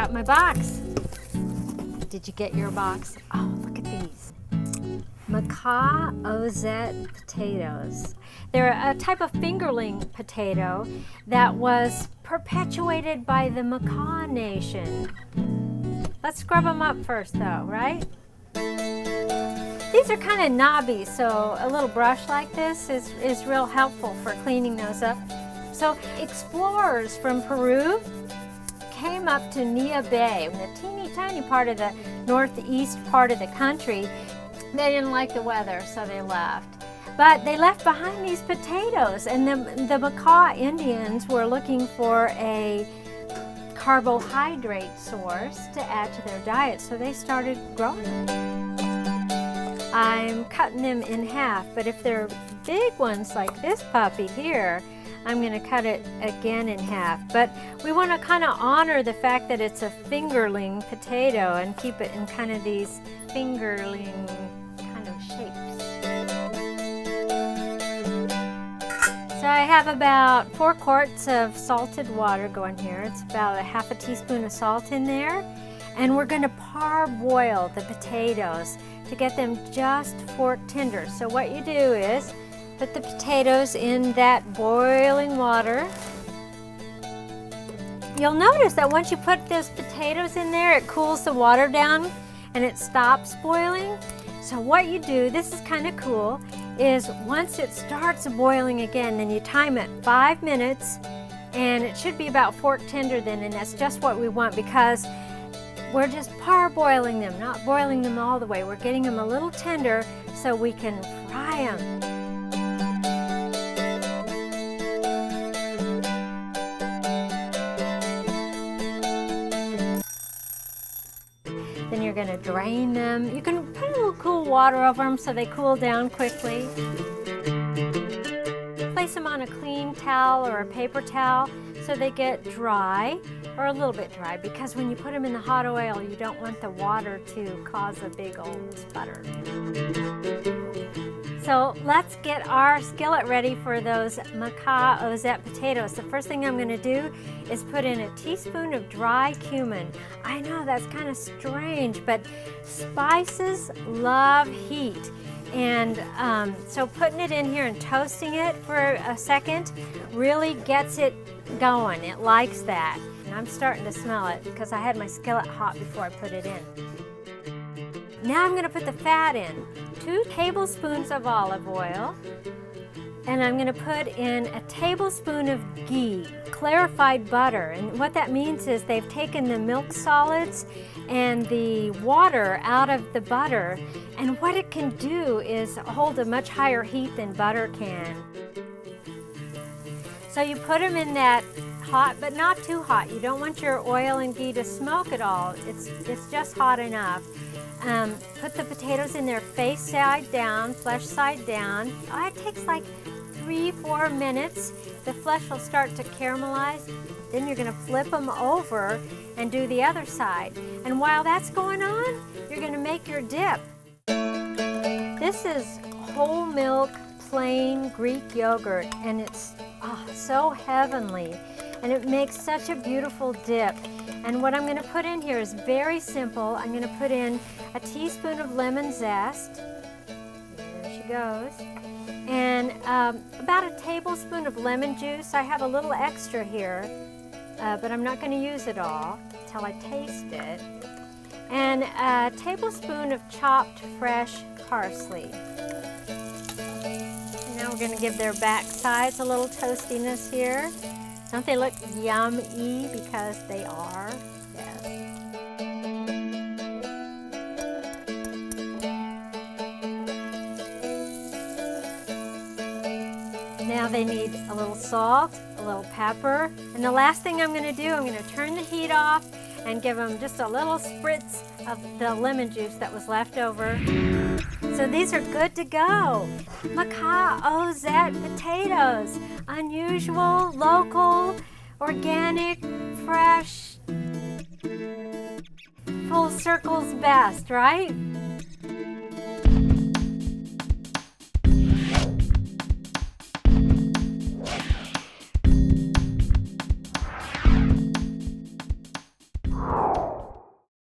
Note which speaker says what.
Speaker 1: got my box. Did you get your box? Oh, look at these. Makah Ozette potatoes. They're a type of fingerling potato that was perpetuated by the Makah Nation. Let's scrub them up first though, right? These are kind of knobby, so a little brush like this is real helpful for cleaning those up. So explorers from Peru came up to Nia Bay, the teeny tiny part of the northeast part of the country. They didn't like the weather, so they left. But they left behind these potatoes, and the Makah Indians were looking for a carbohydrate source to add to their diet, so they started growing them. I'm cutting them in half, but if they're big ones like this puppy here, I'm going to cut it again in half. But we want to kind of honor the fact that it's a fingerling potato and keep it in kind of these fingerling kind of shapes. So I have about 4 quarts of salted water going here. It's about a half a teaspoon of salt in there. And we're going to parboil the potatoes to get them just fork tender. So what you do is put the potatoes in that boiling water. You'll notice that once you put those potatoes in there, it cools the water down and it stops boiling. So what you do, this is kind of cool, is once it starts boiling again, then you time it 5 minutes, and it should be about fork tender then, and that's just what we want because we're just parboiling them, not boiling them all the way. We're getting them a little tender so we can fry them. Then you're going to drain them. You can put a little cool water over them so they cool down quickly. Place them on a clean towel or a paper towel so they get dry, or a little bit dry, because when you put them in the hot oil, you don't want the water to cause a big old sputter. So let's get our skillet ready for those Makah Ozette potatoes. The first thing I'm going to do is put in a teaspoon of dry cumin. I know that's kind of strange, but spices love heat. And so putting it in here and toasting it for a second really gets it going. It likes that. And I'm starting to smell it because I had my skillet hot before I put it in. Now I'm going to put the fat in. 2 tablespoons of olive oil, and I'm going to put in a tablespoon of ghee, clarified butter. And what that means is they've taken the milk solids and the water out of the butter, and what it can do is hold a much higher heat than butter can. So you put them in that hot, but not too hot. You don't want your oil and ghee to smoke at all. It's just hot enough. Put the potatoes in there face side down, flesh side down. Oh, it takes like 3-4 minutes. The flesh will start to caramelize. Then you're going to flip them over and do the other side. And while that's going on, you're going to make your dip. This is whole milk, plain Greek yogurt, and it's so heavenly. And it makes such a beautiful dip. And what I'm going to put in here is very simple. I'm going to put in a teaspoon of lemon zest. There she goes. And about a tablespoon of lemon juice. I have a little extra here, but I'm not going to use it all until I taste it. And a tablespoon of chopped fresh parsley. Now we're going to give their back sides a little toastiness here. Don't they look yummy? Because they are. Yes. Now they need a little salt, a little pepper, and the last thing I'm going to do, I'm going to turn the heat off and give them just a little spritz of the lemon juice that was left over. So these are good to go. Makah Ozette potatoes. Unusual, local, organic, fresh. Full circle's best, right?